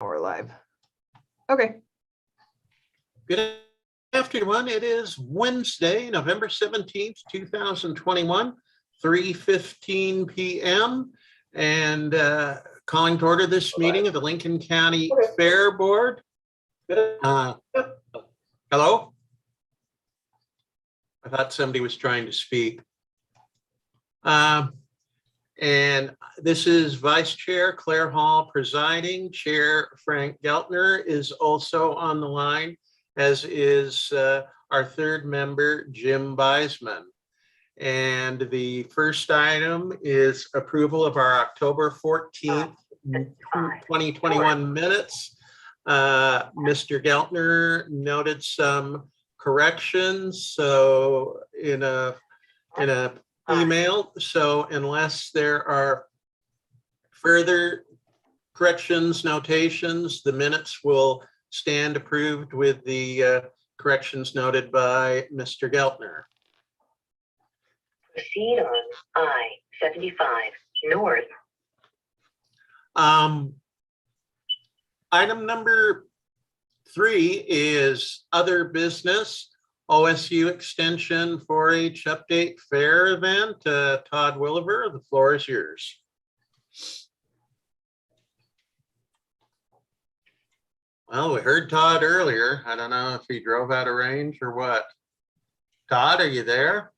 We're live. Okay. Good afternoon. It is Wednesday, November 17th, 2021, 3:15 p.m. And calling to order this meeting of the Lincoln County Fair Board. Hello? I thought somebody was trying to speak. And this is Vice Chair Claire Hall presiding. Chair Frank Geltner is also on the line, as is our third member, Jim Beisman. And the first item is approval of our October 14th, 2021 minutes. Mr. Geltner noted some corrections. So in a email. So unless there are further corrections, notations, the minutes will stand approved with the corrections noted by Mr. Geltner. Proceed on I-75 North. Item number 3 is other business. OSU Extension 4-H Update Fair event. Todd Williver, the floor is yours. Well, we heard Todd earlier. I don't know if he drove out of range or what. Todd, are you there?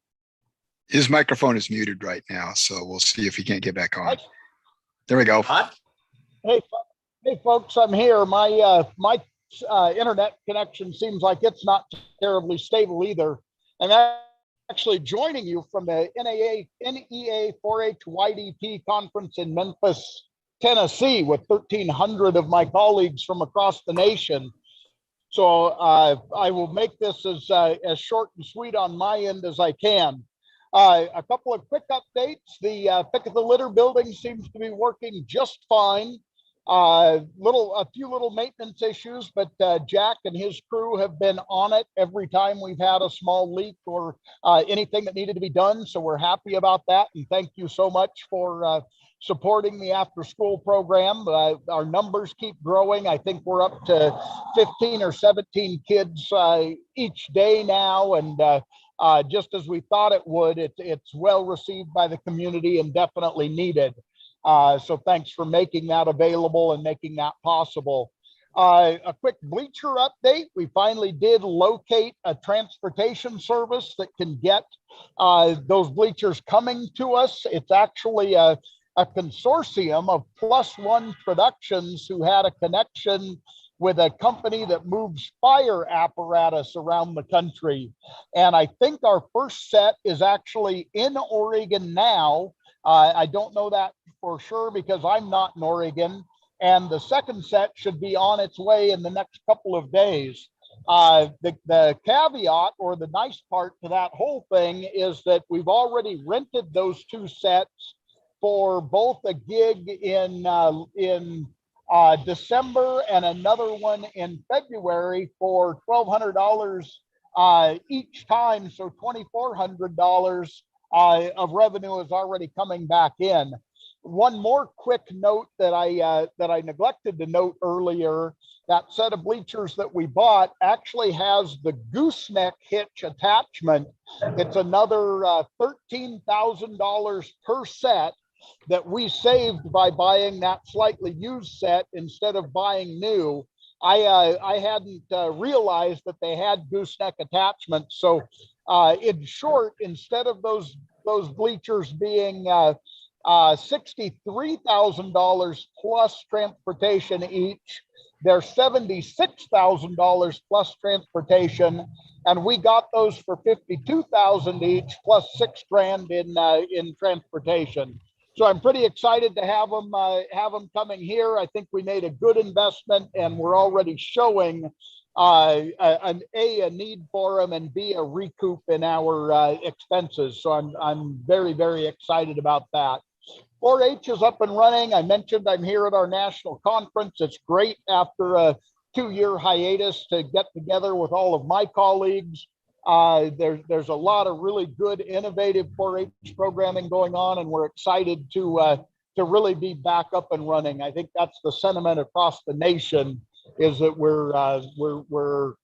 His microphone is muted right now, so we'll see if he can't get back on. There we go. Todd? Hey folks, I'm here. My internet connection seems like it's not terribly stable either. I'm actually joining you from the NEA 4-H YDP conference in Memphis, Tennessee, with 1,300 of my colleagues from across the nation. So I will make this as short and sweet on my end as I can. A couple of quick updates. The Pick of the Litter building seems to be working just fine. A few little maintenance issues, but Jack and his crew have been on it every time we've had a small leak or anything that needed to be done. So we're happy about that. And thank you so much for supporting the after school program. Our numbers keep growing. I think we're up to 15 or 17 kids each day now. And just as we thought it would, it's well received by the community and definitely needed. So thanks for making that available and making that possible. A quick bleacher update. We finally did locate a transportation service that can get those bleachers coming to us. It's actually a consortium of Plus One Productions who had a connection with a company that moves fire apparatus around the country. And I think our first set is actually in Oregon now. I don't know that for sure because I'm not in Oregon. And the second set should be on its way in the next couple of days. The caveat or the nice part to that whole thing is that we've already rented those 2 sets for both a gig in December and another one in February for $1,200 each time. So $2,400 of revenue is already coming back in. One more quick note that I neglected to note earlier, that set of bleachers that we bought actually has the gooseneck hitch attachment. It's another $13,000 per set that we saved by buying that slightly used set instead of buying new. I hadn't realized that they had gooseneck attachments. So in short, instead of those bleachers being $63,000 plus transportation each, they're $76,000 plus transportation, and we got those for $52,000 each plus $6,000 in transportation. So I'm pretty excited to have them coming here. I think we made a good investment, and we're already showing a need for them, and B, a recoup in our expenses. So I'm very, very excited about that. 4-H is up and running. I mentioned I'm here at our national conference. It's great after a 2-year hiatus to get together with all of my colleagues. There's a lot of really good, innovative 4-H programming going on, and we're excited to really be back up and running. I think that's the sentiment across the nation, is that we're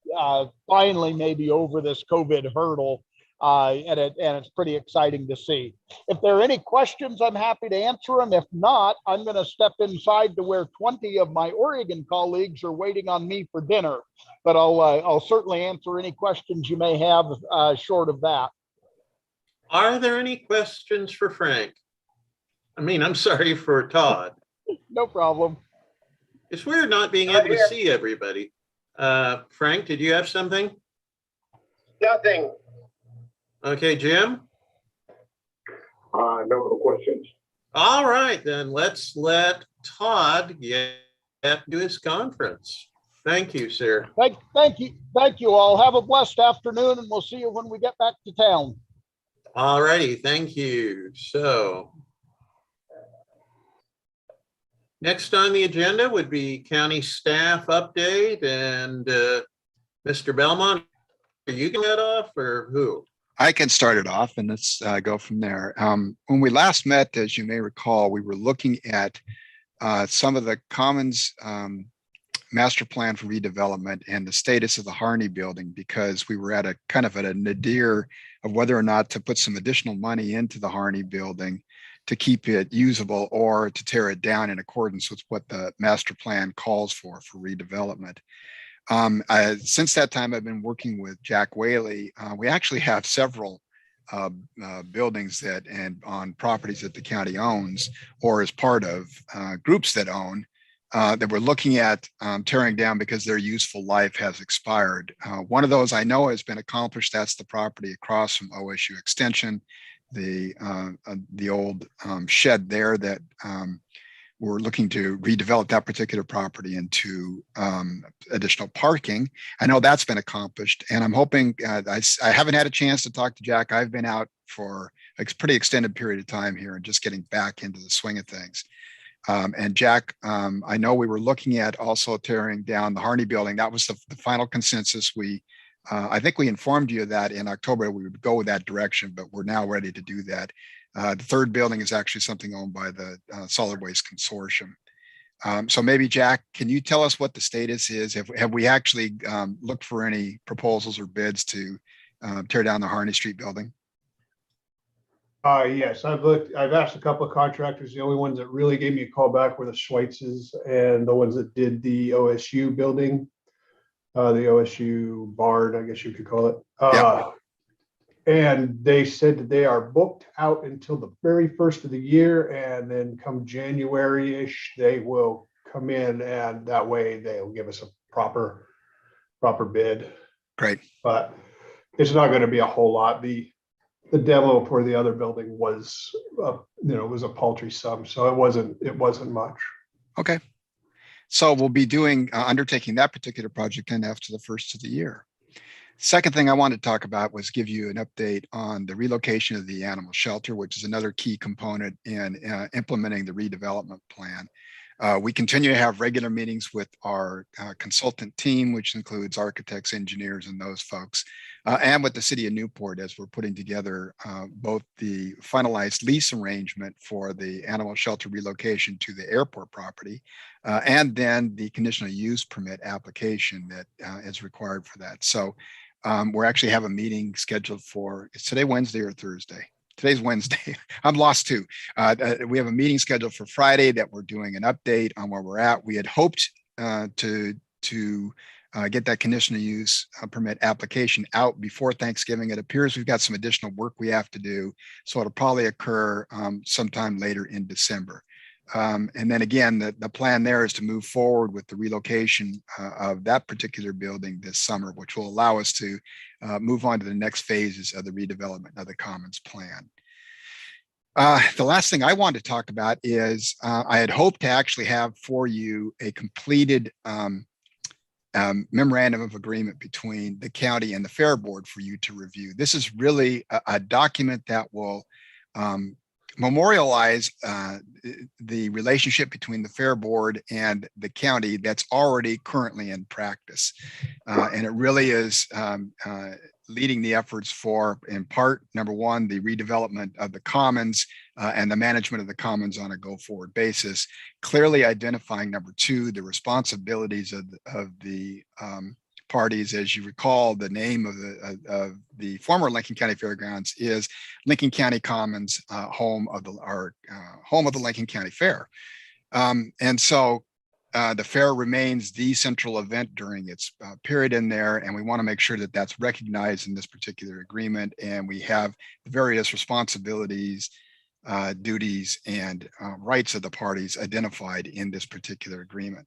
finally maybe over this COVID hurdle, and it's pretty exciting to see. If there are any questions, I'm happy to answer them. If not, I'm going to step inside to where 20 of my Oregon colleagues are waiting on me for dinner. But I'll certainly answer any questions you may have short of that. Are there any questions for Frank? I mean, I'm sorry, for Todd. No problem. It's weird not being able to see everybody. Frank, did you have something? Nothing. Okay, Jim? No questions. All right, then let's let Todd get to his conference. Thank you, sir. Thank you all. Have a blessed afternoon, and we'll see you when we get back to town. All righty, thank you. So next on the agenda would be county staff update, and Mr. Belmont, are you going to head off or who? I can start it off and let's go from there. When we last met, as you may recall, we were looking at some of the Commons master plan for redevelopment and the status of the Harney building, because we were at a kind of at a nadir of whether or not to put some additional money into the Harney building to keep it usable or to tear it down in accordance with what the master plan calls for redevelopment. Since that time, I've been working with Jack Whaley. We actually have several buildings that and on properties that the county owns or is part of groups that own that we're looking at tearing down because their useful life has expired. One of those I know has been accomplished. That's the property across from OSU Extension, the old shed there that we're looking to redevelop that particular property into additional parking. I know that's been accomplished, and I'm hoping, I haven't had a chance to talk to Jack. I've been out for a pretty extended period of time here and just getting back into the swing of things. And Jack, I know we were looking at also tearing down the Harney building. That was the final consensus. I think we informed you that in October we would go with that direction, but we're now ready to do that. The third building is actually something owned by the Solid Waste Consortium. So maybe Jack, can you tell us what the status is? Have we actually looked for any proposals or bids to tear down the Harney Street building? Yes, I've asked a couple of contractors. The only ones that really gave me a call back were the Schweitzes and the ones that did the OSU building, the OSU barn, I guess you could call it. Yeah. And they said that they are booked out until the very first of the year, and then come January-ish, they will come in, and that way they'll give us a proper bid. Great. But it's not going to be a whole lot. The demo for the other building was, was a paltry sum, so it wasn't much. Okay. So we'll be undertaking that particular project then after the first of the year. Second thing I wanted to talk about was give you an update on the relocation of the animal shelter, which is another key component in implementing the redevelopment plan. We continue to have regular meetings with our consultant team, which includes architects, engineers, and those folks, and with the city of Newport as we're putting together both the finalized lease arrangement for the animal shelter relocation to the airport property, and then the conditional use permit application that is required for that. So we're actually have a meeting scheduled for, is today Wednesday or Thursday? Today's Wednesday. I'm lost too. We have a meeting scheduled for Friday that we're doing an update on where we're at. We had hoped to get that conditional use permit application out before Thanksgiving. It appears we've got some additional work we have to do, so it'll probably occur sometime later in December. And then again, the plan there is to move forward with the relocation of that particular building this summer, which will allow us to move on to the next phases of the redevelopment of the Commons plan. The last thing I wanted to talk about is I had hoped to actually have for you a completed memorandum of agreement between the county and the Fair Board for you to review. This is really a document that will memorialize the relationship between the Fair Board and the county that's already currently in practice. And it really is leading the efforts for, in part, number one, the redevelopment of the commons and the management of the commons on a go-forward basis. Clearly identifying, number two, the responsibilities of the parties. As you recall, the name of the former Lincoln County Fairgrounds is Lincoln County Commons, home of the Lincoln County Fair. And so the fair remains the central event during its period in there, and we want to make sure that that's recognized in this particular agreement, and we have the various responsibilities, duties, and rights of the parties identified in this particular agreement.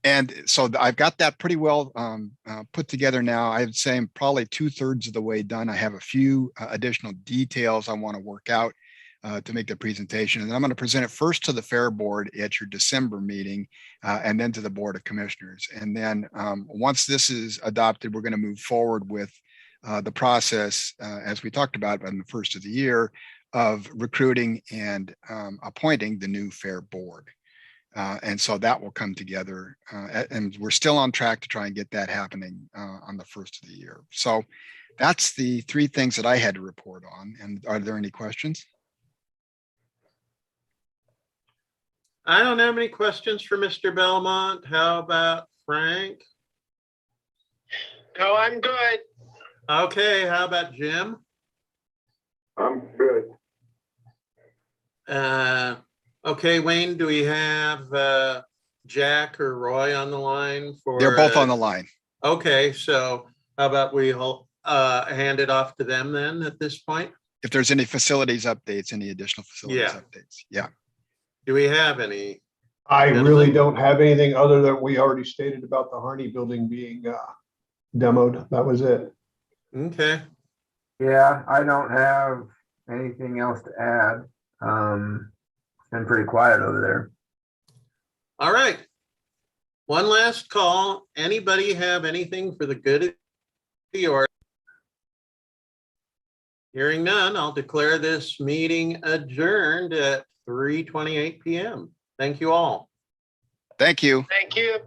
And so I've got that pretty well put together now. I'd say I'm probably 2/3 of the way done. I have a few additional details I want to work out to make the presentation. And I'm going to present it first to the Fair Board at your December meeting, and then to the Board of Commissioners. And then once this is adopted, we're going to move forward with the process, as we talked about in the first of the year, of recruiting and appointing the new Fair Board. And so that will come together, and we're still on track to try and get that happening on the first of the year. So that's the three things that I had to report on. And are there any questions? I don't have any questions for Mr. Belmont. How about Frank? No, I'm good. Okay, how about Jim? I'm good. Okay, Wayne, do we have Jack or Roy on the line for? They're both on the line. Okay, so how about we hand it off to them then at this point? If there's any facilities updates, any additional facilities Yeah. updates. Yeah. Do we have any? I really don't have anything other than we already stated about the Harney building being demoed. That was it. Okay, Yeah, I don't have anything else to add. It's been pretty quiet over there. all right. One last call. Anybody have anything for the good of the order? Hearing none, I'll declare this meeting adjourned at 3:28 p.m. Thank you all. Thank you. Thank you.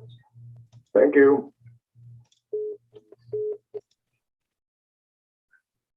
Thank you.